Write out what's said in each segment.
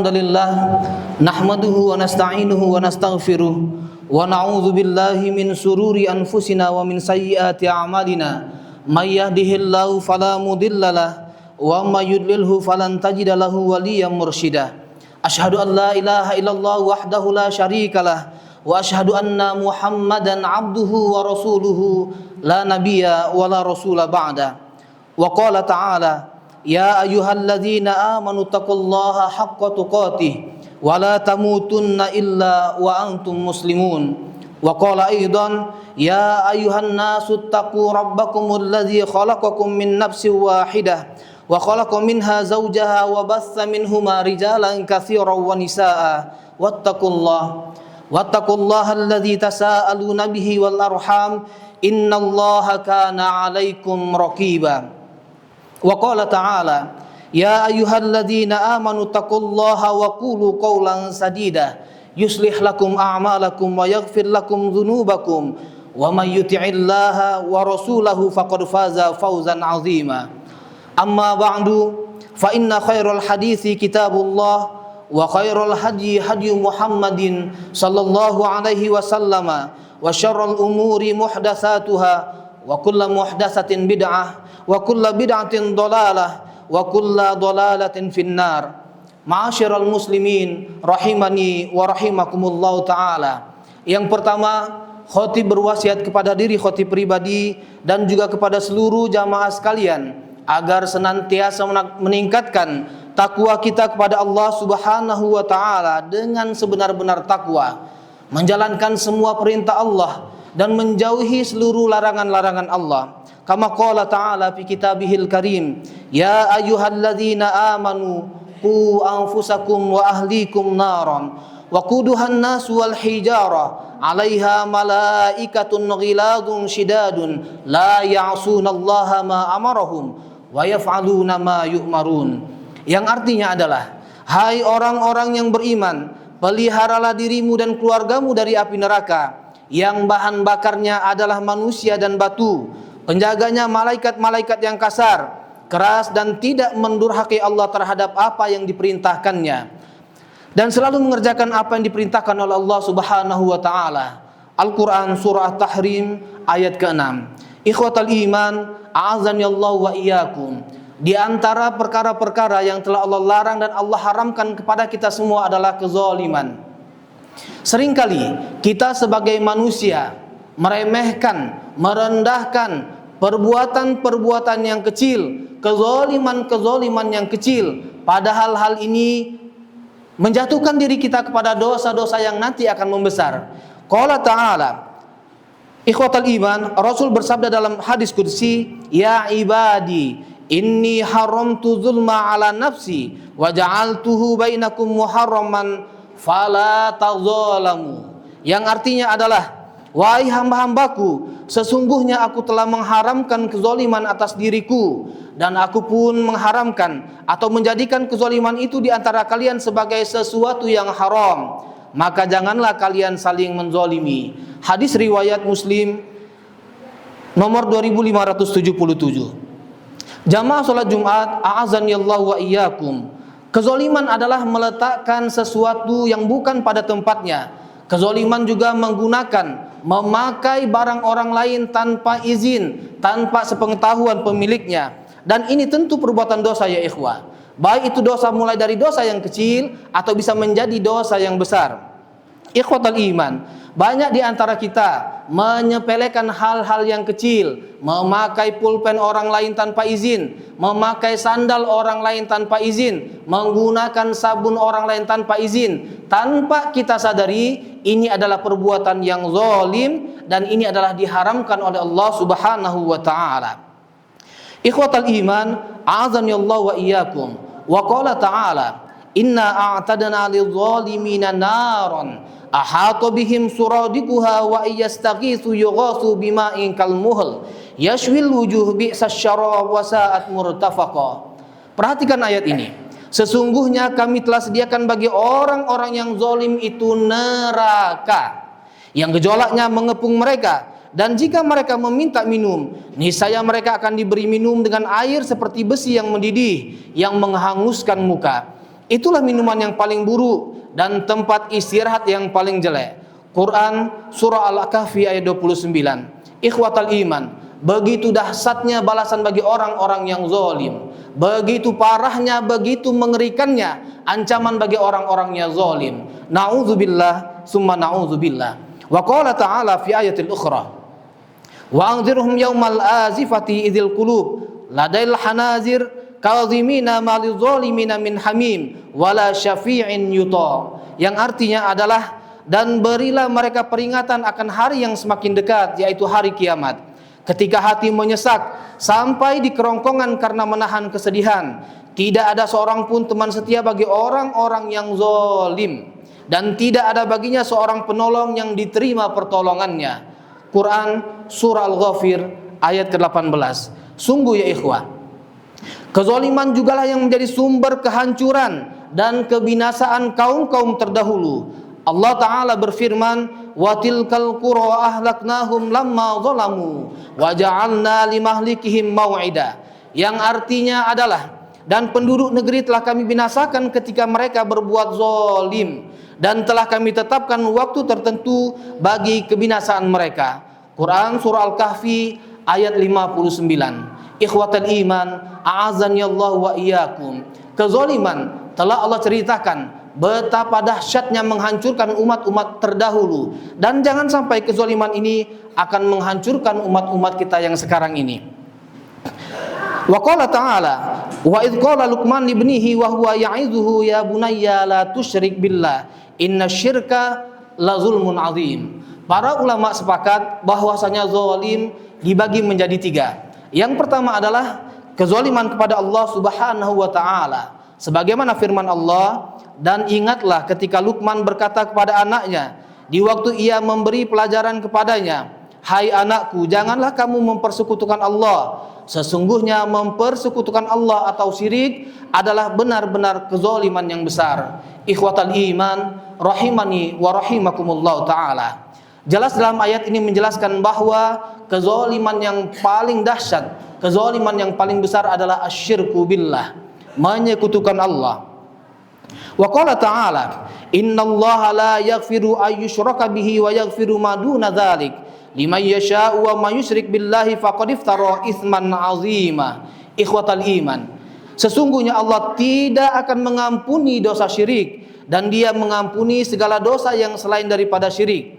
Alhamdulillah nahmaduhu wa nasta'inuhu wa nastaghfiruh wa na'udzu billahi min sururi anfusina wa min sayyiati a'malina may yahdihillahu fala mudhillalah wa may yudlilhu falan tajida lahu waliyyan mursyida. Asyhadu an la ilaha illallah wahdahu la syarikalah wa asyhadu anna Muhammadan abduhu wa rasuluhu la nabiyya wa la rasula ba'da. Wa qala ta'ala ya ayyuhalladzina amanu taqullaha haqqa tuqatih wa la tamutunna illa wa antum muslimun. Wa qala aidan ya ayyuhan nasu taqu rabbakumul ladzi khalaqakum min nafsin wahidah wa khalaqa minha zawjaha wa bassa minhuma rijalan katsiran wa nisaa wattaqullaha alladzi tasaaluna bihi wal arham innallaha kana 'alaikum raqiba. Wa qala ta'ala ya ayyuhalladzina amanu taqullaha wa qulu qawlan sadida yuslih lakum a'malakum wa yaghfir lakum dhunubakum wa may yuti'illaha wa rasulahu faqad faza fawzan 'azima. Amma ba'du fa inna khairal hadithi kitabullah wa khairal hadyi hadyu Muhammadin sallallahu alaihi wasallama wa syarrul umuri muhdatsatuha wa kullu muhdatsatin bid'ah wa kullu bid'atin dhalalah wa kullu dhalalatin finnar. Ma'asyiral muslimin rahimani wa rahimakumullah taala. Yang pertama, khatib berwasiat kepada diri khatib pribadi dan juga kepada seluruh jamaah sekalian agar senantiasa meningkatkan takwa kita kepada Allah Subhanahu wa taala dengan sebenar-benar takwa, menjalankan semua perintah Allah dan menjauhi seluruh larangan-larangan Allah. Kama qala ta'ala fi kitabihil karim ya ayyuhalladzina amanu qu anfusakum wa ahlikum naran wa quduhan nas wal hijara 'alaiha malaikatun ghiladun shidadun la ya'sunallaha ma amarahum wa yaf'aluna ma yu'marun. Yang artinya adalah, hai orang-orang yang beriman, peliharalah dirimu dan keluargamu dari api neraka yang bahan bakarnya adalah manusia dan batu, penjaganya malaikat-malaikat yang kasar, keras dan tidak mendurhaki Allah terhadap apa yang diperintahkannya, dan selalu mengerjakan apa yang diperintahkan oleh Allah Subhanahu wa taala. Al-Qur'an surah At-Tahrim ayat ke-6. Ikhwatal iman, a'azani Allah wa iyyakum. Di antara perkara-perkara yang telah Allah larang dan Allah haramkan kepada kita semua adalah kezaliman. Seringkali kita sebagai manusia meremehkan, merendahkan perbuatan-perbuatan yang kecil, kezaliman-kezaliman yang kecil, padahal hal ini menjatuhkan diri kita kepada dosa-dosa yang nanti akan membesar. Qala ta'ala, ikhwatal iman, Rasul bersabda dalam hadis qudsi, ya ibadi inni haramtu zulma ala nafsi wa ja'altuhu bainakum muharraman fala tadzalamu. Yang artinya adalah, wahai hamba-hambaku, sesungguhnya aku telah mengharamkan kezaliman atas diriku, dan aku pun mengharamkan atau menjadikan kezaliman itu di antara kalian sebagai sesuatu yang haram, maka janganlah kalian saling menzalimi. Hadis riwayat Muslim nomor 2577. Jamaah salat Jumat, a'azanillahu wa iyyakum. Kezaliman adalah meletakkan sesuatu yang bukan pada tempatnya. Kezaliman juga menggunakan, memakai barang orang lain tanpa izin, tanpa sepengetahuan pemiliknya. Dan ini tentu perbuatan dosa ya ikhwah. Baik itu dosa mulai dari dosa yang kecil atau bisa menjadi dosa yang besar. Ikhwatal iman, banyak di antara kita menyepelekan hal-hal yang kecil, memakai pulpen orang lain tanpa izin, memakai sandal orang lain tanpa izin, menggunakan sabun orang lain tanpa izin, tanpa kita sadari ini adalah perbuatan yang zalim dan ini adalah diharamkan oleh Allah Subhanahu wa taala. Ikhwatal iman, a'azani Allah wa iyyakum. Wa qala ta'ala inna a'tadna lidh-dhalimina naran ahata bihim suradikuha wa iyastaghitsu yughatsu bima'in kalmuhl yashwil wujuh bi'sas syarab wa sa'at murtafaqa. Perhatikan ayat ini. Sesungguhnya kami telah sediakan bagi orang-orang yang zalim itu neraka yang gejolaknya mengepung mereka, dan jika mereka meminta minum, niscaya mereka akan diberi minum dengan air seperti besi yang mendidih yang menghanguskan muka. itulah minuman yang paling buruk dan tempat istirahat yang paling jelek. Quran surah Al-Kahfi ayat 29. Ikhwatal iman, begitu dahsyatnya balasan bagi orang-orang yang zalim, begitu parahnya, begitu mengerikannya ancaman bagi orang-orang yang zalim. Na'udzubillah summa na'udzubillah. Wa qala ta'ala fi ayatil ukhra, wa anzirhum yaumal azifati idzil qulub ladail hanazir kadhimina malil zalimina min hamim wala syafi'in yuta. Yang artinya adalah, dan berilah mereka peringatan akan hari yang semakin dekat, yaitu hari kiamat, ketika hati menyesak sampai di kerongkongan karena menahan kesedihan. Tidak ada seorang pun teman setia bagi orang-orang yang zalim, dan tidak ada baginya seorang penolong yang diterima pertolongannya. Quran surah Al-Ghafir ayat ke-18. Sungguh ya ikhwah, kezaliman jugalah yang menjadi sumber kehancuran dan kebinasaan kaum-kaum terdahulu. Allah Ta'ala berfirman, wa tilkal qura ahlaknahum lamma zalamu wa ja'alna limahlikihim mau'ida. Yang artinya adalah, dan penduduk negeri telah kami binasakan ketika mereka berbuat zalim, dan telah kami tetapkan waktu tertentu bagi kebinasaan mereka. Quran surah Al-Kahfi ayat 59. Ikhwatal iman, a'azani Allah wa iyyakum. Kezaliman telah Allah ceritakan betapa dahsyatnya menghancurkan umat-umat terdahulu, dan jangan sampai kezaliman ini akan menghancurkan umat-umat kita yang sekarang ini. Wa qala ta'ala, wa idz qala Luqman libnihi wa huwa ya'izuhu ya bunayya la tusyrik billah innasyirka la zulmun azim. Para ulama sepakat bahwasanya zalim dibagi menjadi 3. Yang pertama adalah kezaliman kepada Allah Subhanahu wa taala, sebagaimana firman Allah, dan ingatlah ketika Luqman berkata kepada anaknya di waktu ia memberi pelajaran kepadanya, hai anakku, janganlah kamu mempersekutukan Allah. Sesungguhnya mempersekutukan Allah atau syirik adalah benar-benar kezaliman yang besar. Ikhwatal iman, rahimani wa rahimakumullah ta'ala. Jelas dalam ayat ini menjelaskan bahwa kezaliman yang paling dahsyat, kezaliman yang paling besar adalah asyirku billah, menyekutukan Allah. Wa qala ta'ala, innallaha la yaghfiru ay yushraka bihi wa yaghfiru ma duna dzalik liman yasha'u wa may yusyrik billahi faqad iftara itsman 'azima. Ikhwatal iman, sesungguhnya Allah tidak akan mengampuni dosa syirik, dan Dia mengampuni segala dosa yang selain daripada syirik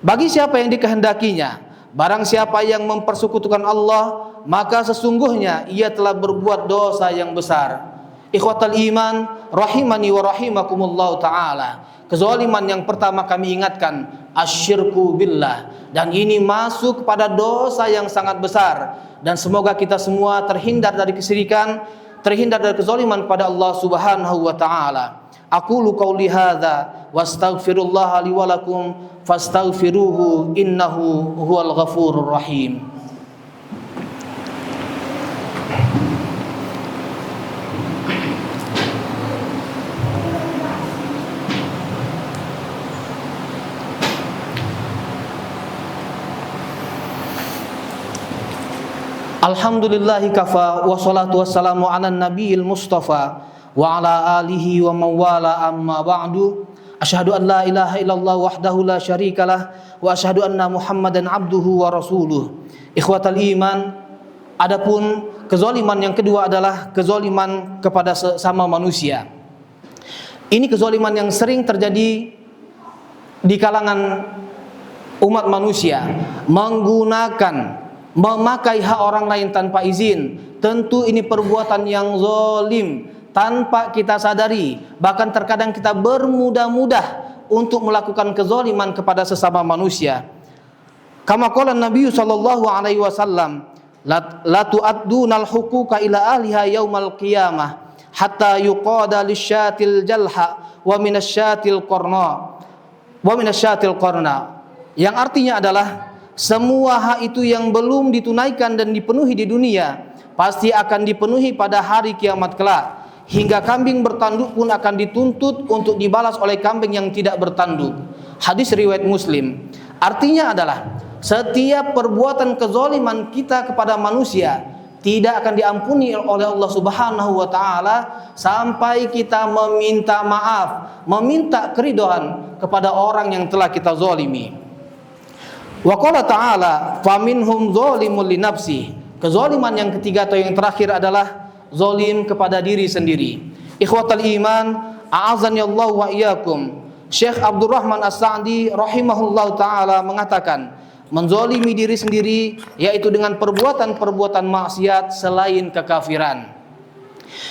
bagi siapa yang dikehendakinya. Barang siapa yang mempersekutukan Allah, maka sesungguhnya ia telah berbuat dosa yang besar. Ikhwatal iman, rahimani wa rahimakumullah ta'ala. Kezaliman yang pertama kami ingatkan, asyirku billah, dan ini masuk kepada dosa yang sangat besar, dan semoga kita semua terhindar dari kesyirikan, terhindar dari kezaliman kepada Allah Subhanahu wa ta'ala. Aqulu qauli hadza wastaghfirullah li wa lakum fastaghfiruhu innahu huwal ghafurur rahim. Alhamdulillahi kafa wa salatu wassalamu ala nabiyil mustafa wa ala alihi wa mawala amma ba'du. Asyhadu an la ilaha illallah wahdahu la syarikalah wa asyhadu anna Muhammadan abduhu wa rasuluh. Ikhwatal iman, adapun kezaliman yang kedua adalah kezaliman kepada sesama manusia. Ini kezaliman yang sering terjadi di kalangan umat manusia, memakai hak orang lain tanpa izin. Tentu ini perbuatan yang zalim tanpa kita sadari. Bahkan terkadang kita bermudah-mudah untuk melakukan kezaliman kepada sesama manusia. Kama qala Nabi sallallahu alaihi wasallam, la tu'addunal huquqa ila ahliha yaumal qiyamah hatta yuqada lisyatil jalha wa minasyatil qarna. Yang artinya adalah, semua hak itu yang belum ditunaikan dan dipenuhi di dunia pasti akan dipenuhi pada hari kiamat kelak. Hingga kambing bertanduk pun akan dituntut untuk dibalas oleh kambing yang tidak bertanduk. Hadis riwayat Muslim. Artinya adalah, setiap perbuatan kezaliman kita kepada manusia tidak akan diampuni oleh Allah Subhanahu wa taala sampai kita meminta maaf, meminta keridhaan kepada orang yang telah kita zalimi. Wa qala ta'ala faminhum zalimun li nafsi. Kezaliman yang ketiga atau yang terakhir adalah zalim kepada diri sendiri. Ikhwatal iman, a'azani Allah wa iyyakum. Syekh Abdurrahman As-Sa'di rahimahullahu taala mengatakan, menzalimi diri sendiri yaitu dengan perbuatan-perbuatan maksiat selain kekafiran.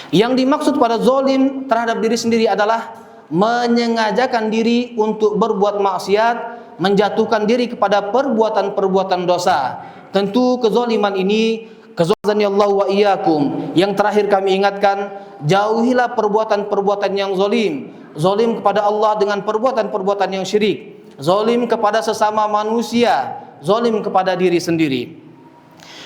Yang dimaksud pada zalim terhadap diri sendiri adalah menyengajakan diri untuk berbuat maksiat, menjatuhkan diri kepada perbuatan-perbuatan dosa. Tentu kezaliman ini, kezaliman Allah wa iyyakum, yang terakhir kami ingatkan, jauhilah perbuatan-perbuatan yang zalim. Zalim kepada Allah dengan perbuatan-perbuatan yang syirik, zalim kepada sesama manusia, zalim kepada diri sendiri.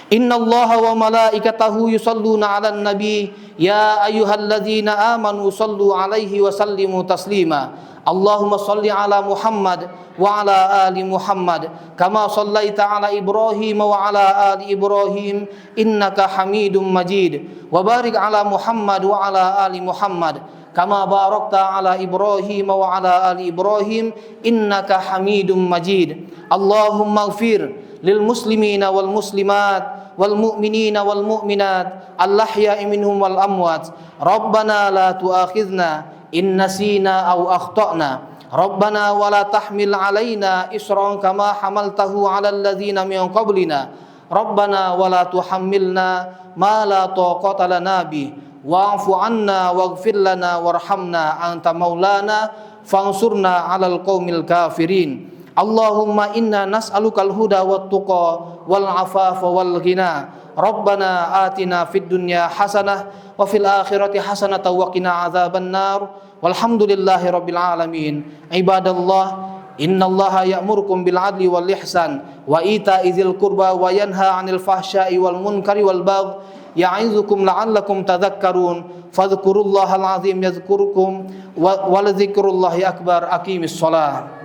Innallaha wa malaikatahu yusalluna 'alan nabi ya ayyuhalladzina amanu sallu 'alaihi wa sallimu taslima. Allahumma salli 'ala Muhammad wa 'ala ali Muhammad kama shallaita 'ala Ibrahim wa 'ala ali Ibrahim innaka Hamidum Majid. Wa barik 'ala Muhammad wa 'ala ali Muhammad kama barakta 'ala Ibrahim wa 'ala ali Ibrahim innaka Hamidum Majid. Allahumma ighfir lil muslimina wal muslimat wal mu'minina wal mu'minat al-ahya'i minhum wal amwat. Rabbana la tu'akhidhna in nasina aw akhtana. Rabbana wa la tahmil 'alaina isran kama hamaltahu 'alal ladzina min qablina. Rabbana wa la tuhammilna ma la taqata lana bi wa'fu 'anna waghfir lana warhamna anta maulana fansurna 'alal qaumil kafirin. Allahumma inna nas'alukal huda wat tuqa wal afafa wal ghina. Rabbana atina fid dunya hasanah wa fil akhirati hasanah wa qina adzaban nar. Walhamdulillahi rabbil alamin. Ibadallah, innallaha ya'murukum bil adli wal ihsan wa ita'i dzil qurba wa yanha 'anil fahsya'i wal munkari wal baghi ya'izukum la'allakum tadhakkarun. Fadhkurullahal azim yadhkurkum wa la dzikrullahi akbar. Aqimis shalah.